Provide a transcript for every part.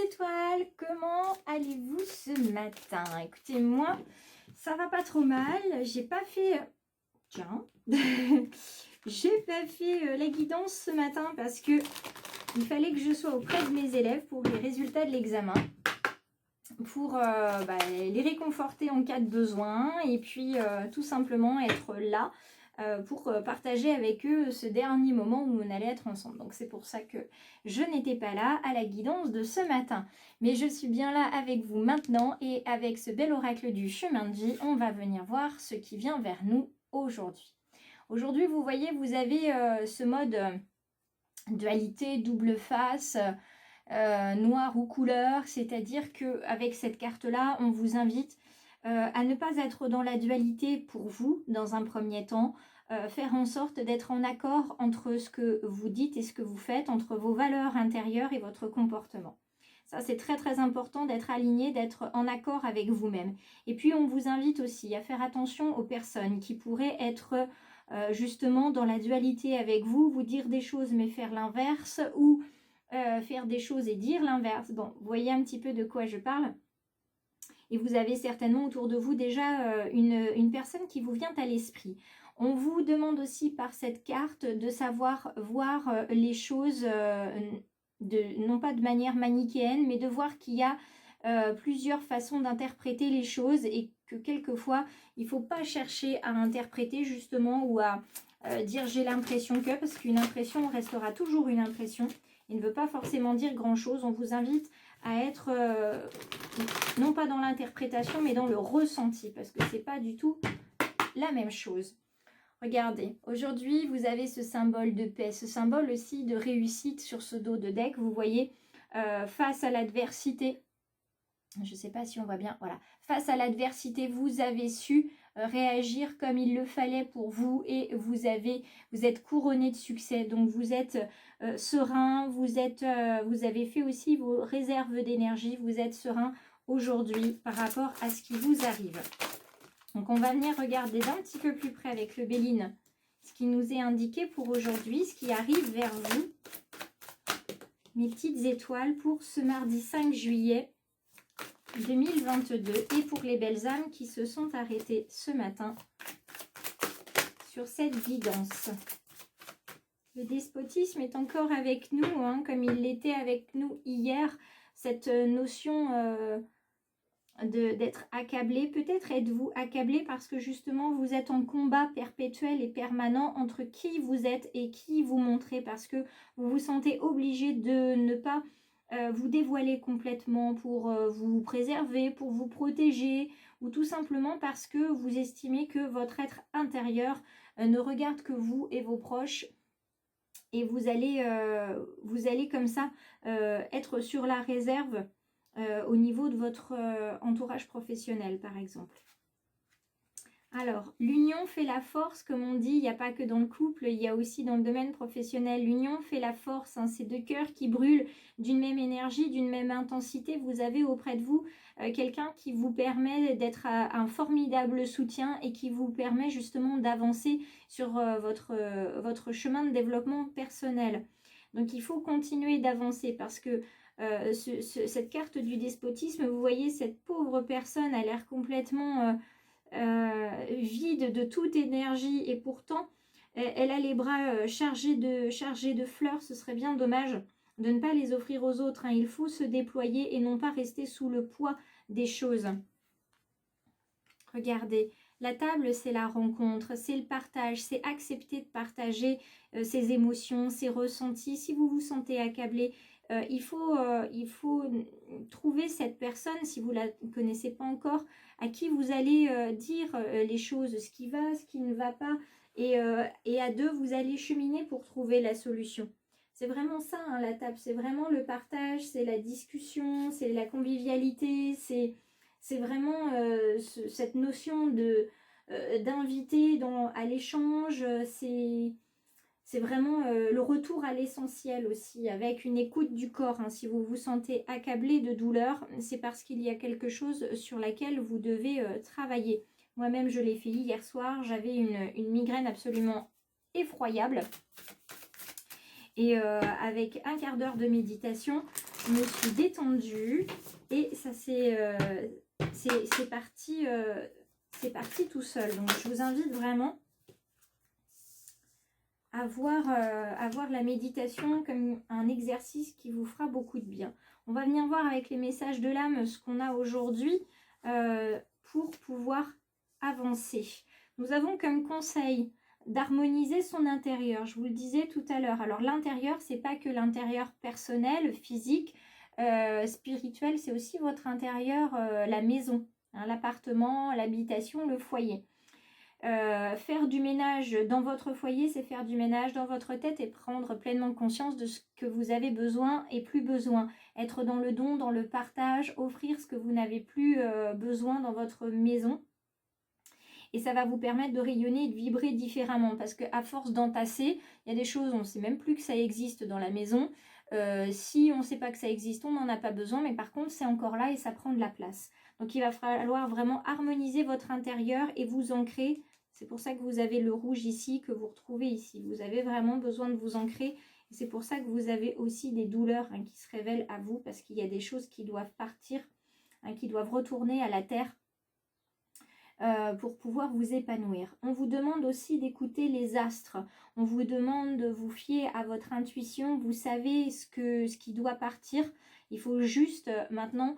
étoiles, comment allez-vous ce matin? Écoutez, moi, ça va pas trop mal. J'ai pas fait... Tiens, j'ai pas fait la guidance ce matin parce que il fallait que je sois auprès de mes élèves pour les résultats de l'examen, pour les réconforter en cas de besoin et puis tout simplement être là pour partager avec eux ce dernier moment où on allait être ensemble. Donc c'est pour ça que je n'étais pas là à la guidance de ce matin. Mais je suis bien là avec vous maintenant et avec ce bel oracle du chemin de vie, on va venir voir ce qui vient vers nous aujourd'hui. Aujourd'hui, vous voyez, vous avez ce mode dualité, double face, noir ou couleur, c'est-à-dire qu'avec cette carte-là, on vous invite à ne pas être dans la dualité pour vous, dans un premier temps, faire en sorte d'être en accord entre ce que vous dites et ce que vous faites, entre vos valeurs intérieures et votre comportement. Ça, c'est très très important d'être aligné, d'être en accord avec vous-même. Et puis, on vous invite aussi à faire attention aux personnes qui pourraient être justement dans la dualité avec vous, vous dire des choses mais faire l'inverse, ou faire des choses et dire l'inverse. Bon, vous voyez un petit peu de quoi je parle. Et vous avez certainement autour de vous déjà une personne qui vous vient à l'esprit. On vous demande aussi par cette carte de savoir voir les choses, non pas de manière manichéenne, mais de voir qu'il y a plusieurs façons d'interpréter les choses et que quelquefois, il ne faut pas chercher à interpréter justement ou à dire j'ai l'impression que, parce qu'une impression restera toujours une impression. Il ne veut pas forcément dire grand-chose. On vous invite à être, non pas dans l'interprétation, mais dans le ressenti, parce que ce n'est pas du tout la même chose. Regardez, aujourd'hui, vous avez ce symbole de paix, ce symbole aussi de réussite sur ce dos de deck. Vous voyez, face à l'adversité, je ne sais pas si on voit bien, voilà. Face à l'adversité, vous avez su réagir comme il le fallait pour vous et vous êtes couronné de succès. Donc vous êtes serein, vous avez fait aussi vos réserves d'énergie, vous êtes serein aujourd'hui par rapport à ce qui vous arrive. Donc on va venir regarder d'un petit peu plus près avec le Béline ce qui nous est indiqué pour aujourd'hui, ce qui arrive vers vous. Mes petites étoiles pour ce mardi 5 juillet 2022 et pour les belles âmes qui se sont arrêtées ce matin sur cette guidance. Le despotisme est encore avec nous, hein, comme il l'était avec nous hier, cette notion d'être accablé. Peut-être êtes-vous accablé parce que justement vous êtes en combat perpétuel et permanent entre qui vous êtes et qui vous montrez, parce que vous vous sentez obligé de ne pas vous dévoiler complètement pour vous préserver, pour vous protéger, ou tout simplement parce que vous estimez que votre être intérieur ne regarde que vous et vos proches, et vous allez comme ça être sur la réserve au niveau de votre entourage professionnel, par exemple. Alors, l'union fait la force, comme on dit, il n'y a pas que dans le couple, il y a aussi dans le domaine professionnel. L'union fait la force, hein, c'est deux cœurs qui brûlent d'une même énergie, d'une même intensité. Vous avez auprès de vous quelqu'un qui vous permet d'être un formidable soutien et qui vous permet justement d'avancer sur votre chemin de développement personnel. Donc, il faut continuer d'avancer parce que cette carte du despotisme, vous voyez, cette pauvre personne a l'air complètement vide de toute énergie et pourtant elle a les bras chargés de fleurs. Ce serait bien dommage de ne pas les offrir aux autres, hein. Il faut se déployer et non pas rester sous le poids des choses. Regardez, la table, c'est la rencontre, c'est le partage, c'est accepter de partager ses émotions, ses ressentis. Si vous vous sentez accablé, il faut trouver cette personne, si vous ne la connaissez pas encore, à qui vous allez dire les choses, ce qui va, ce qui ne va pas. Et à deux, vous allez cheminer pour trouver la solution. C'est vraiment ça, hein, la table. C'est vraiment le partage, c'est la discussion, c'est la convivialité, c'est vraiment cette notion d'inviter à l'échange. C'est vraiment le retour à l'essentiel aussi, avec une écoute du corps, hein. Si vous vous sentez accablé de douleur, c'est parce qu'il y a quelque chose sur laquelle vous devez travailler. Moi-même, je l'ai fait hier soir. J'avais une migraine absolument effroyable. Et avec un quart d'heure de méditation, je me suis détendue et ça c'est parti tout seul. Donc je vous invite vraiment à voir la méditation comme un exercice qui vous fera beaucoup de bien. On va venir voir avec les messages de l'âme ce qu'on a aujourd'hui pour pouvoir avancer. Nous avons comme conseil d'harmoniser son intérieur. Je vous le disais tout à l'heure. Alors l'intérieur, c'est pas que l'intérieur personnel, physique, spirituel, c'est aussi votre intérieur, la maison, hein, l'appartement, l'habitation, le foyer. Faire du ménage dans votre foyer, c'est faire du ménage dans votre tête et prendre pleinement conscience de ce que vous avez besoin et plus besoin. Être dans le don, dans le partage, offrir ce que vous n'avez plus besoin dans votre maison. Et ça va vous permettre de rayonner et de vibrer différemment. Parce qu'à force d'entasser, il y a des choses, on ne sait même plus que ça existe dans la maison. Si on ne sait pas que ça existe, on n'en a pas besoin. Mais par contre, c'est encore là et ça prend de la place. Donc il va falloir vraiment harmoniser votre intérieur et vous ancrer. C'est pour ça que vous avez le rouge ici, que vous retrouvez ici. Vous avez vraiment besoin de vous ancrer. Et c'est pour ça que vous avez aussi des douleurs qui se révèlent à vous. Parce qu'il y a des choses qui doivent partir, qui doivent retourner à la terre. Pour pouvoir vous épanouir. On vous demande aussi d'écouter les astres. On vous demande de vous fier à votre intuition. Vous savez ce qui doit partir. Il faut juste maintenant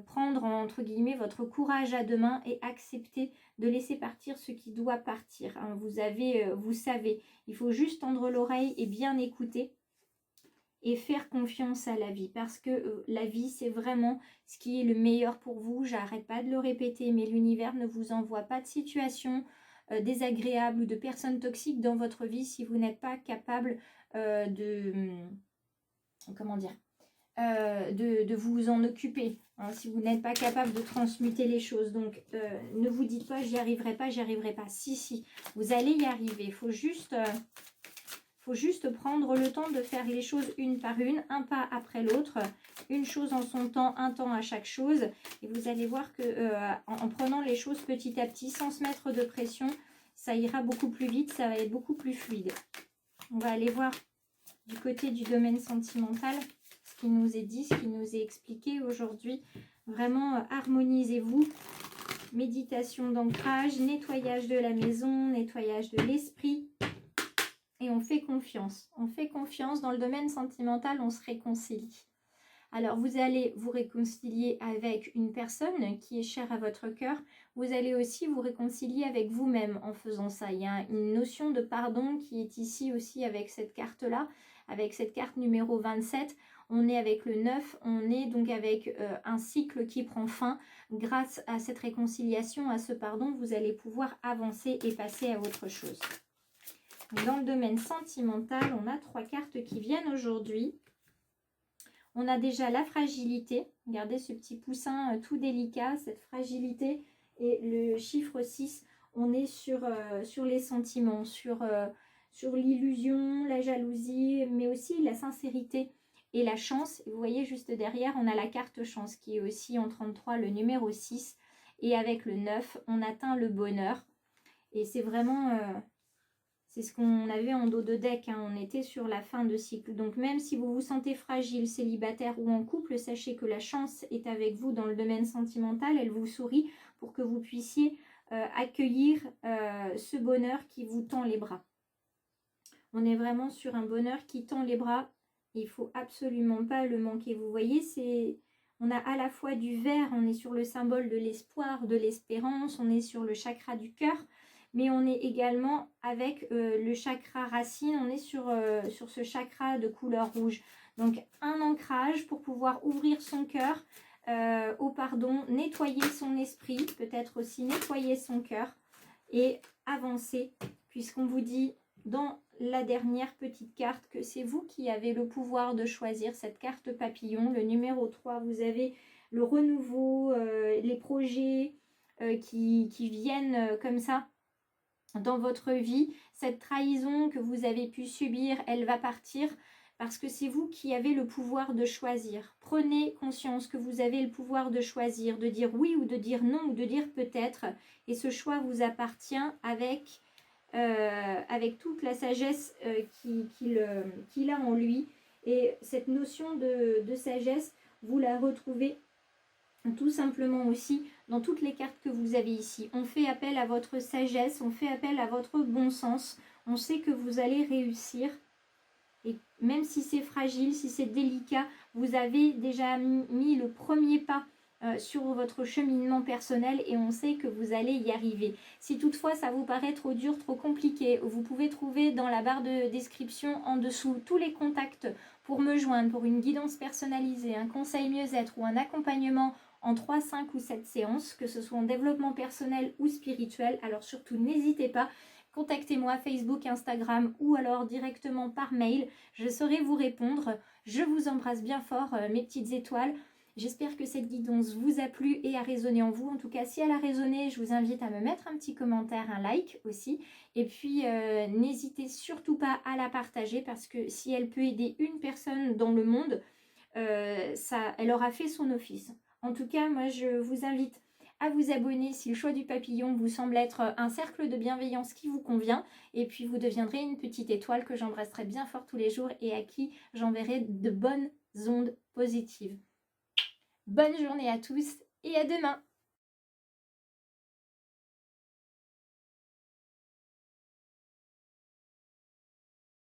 prendre entre guillemets votre courage à deux mains et accepter de laisser partir ce qui doit partir. Hein. Vous savez, il faut juste tendre l'oreille et bien écouter. Et faire confiance à la vie, parce que la vie, c'est vraiment ce qui est le meilleur pour vous. J'arrête pas de le répéter, mais l'univers ne vous envoie pas de situations désagréables ou de personnes toxiques dans votre vie si vous n'êtes pas capable de vous en occuper, hein, si vous n'êtes pas capable de transmuter les choses. Donc, ne vous dites pas, j'y arriverai pas. Si, vous allez y arriver. Il faut juste prendre le temps de faire les choses une par une, un pas après l'autre, une chose en son temps, un temps à chaque chose. Et vous allez voir que en prenant les choses petit à petit, sans se mettre de pression, ça ira beaucoup plus vite, ça va être beaucoup plus fluide. On va aller voir du côté du domaine sentimental ce qui nous est dit, ce qui nous est expliqué aujourd'hui. Vraiment, harmonisez-vous. Méditation d'ancrage, nettoyage de la maison, nettoyage de l'esprit. Et on fait confiance. On fait confiance. Dans le domaine sentimental, on se réconcilie. Alors, vous allez vous réconcilier avec une personne qui est chère à votre cœur. Vous allez aussi vous réconcilier avec vous-même en faisant ça. Il y a une notion de pardon qui est ici aussi avec cette carte-là, avec cette carte numéro 27. On est avec le 9, on est donc avec un cycle qui prend fin. Grâce à cette réconciliation, à ce pardon, vous allez pouvoir avancer et passer à autre chose. Dans le domaine sentimental, on a 3 cartes qui viennent aujourd'hui. On a déjà la fragilité. Regardez ce petit poussin tout délicat, cette fragilité. Et le chiffre 6, on est sur les sentiments, sur l'illusion, la jalousie, mais aussi la sincérité et la chance. Et vous voyez juste derrière, on a la carte chance qui est aussi en 33, le numéro 6. Et avec le 9, on atteint le bonheur. Et c'est vraiment... c'est ce qu'on avait en dos de deck, hein. On était sur la fin de cycle. Donc même si vous vous sentez fragile, célibataire ou en couple, sachez que la chance est avec vous dans le domaine sentimental. Elle vous sourit pour que vous puissiez accueillir ce bonheur qui vous tend les bras. On est vraiment sur un bonheur qui tend les bras. Il ne faut absolument pas le manquer. Vous voyez, on a à la fois du vert, on est sur le symbole de l'espoir, de l'espérance, on est sur le chakra du cœur. Mais on est également avec le chakra racine, on est sur ce chakra de couleur rouge. Donc un ancrage pour pouvoir ouvrir son cœur au pardon, nettoyer son esprit, peut-être aussi nettoyer son cœur et avancer. Puisqu'on vous dit dans la dernière petite carte que c'est vous qui avez le pouvoir de choisir cette carte papillon. Le numéro 3, vous avez le renouveau, les projets qui viennent comme ça dans votre vie. Cette trahison que vous avez pu subir, elle va partir parce que c'est vous qui avez le pouvoir de choisir. Prenez conscience que vous avez le pouvoir de choisir, de dire oui ou de dire non ou de dire peut-être. Et ce choix vous appartient avec toute la sagesse qu'il a en lui. Et cette notion de sagesse, vous la retrouvez tout simplement aussi dans toutes les cartes que vous avez ici. On fait appel à votre sagesse, on fait appel à votre bon sens. On sait que vous allez réussir. Et même si c'est fragile, si c'est délicat, vous avez déjà mis le premier pas sur votre cheminement personnel et on sait que vous allez y arriver. Si toutefois ça vous paraît trop dur, trop compliqué, vous pouvez trouver dans la barre de description en dessous tous les contacts pour me joindre pour une guidance personnalisée, un conseil mieux-être ou un accompagnement en 3, 5 ou 7 séances, que ce soit en développement personnel ou spirituel. Alors surtout n'hésitez pas. Contactez-moi Facebook, Instagram ou alors directement par mail. Je saurai vous répondre. Je vous embrasse bien fort, mes petites étoiles. J'espère que cette guidance vous a plu et a résonné en vous. En tout cas, si elle a résonné, je vous invite à me mettre un petit commentaire, un like aussi. Et puis, n'hésitez surtout pas à la partager parce que si elle peut aider une personne dans le monde, elle aura fait son office. En tout cas, moi, je vous invite à vous abonner si le choix du papillon vous semble être un cercle de bienveillance qui vous convient. Et puis, vous deviendrez une petite étoile que j'embrasserai bien fort tous les jours et à qui j'enverrai de bonnes ondes positives. Bonne journée à tous et à demain!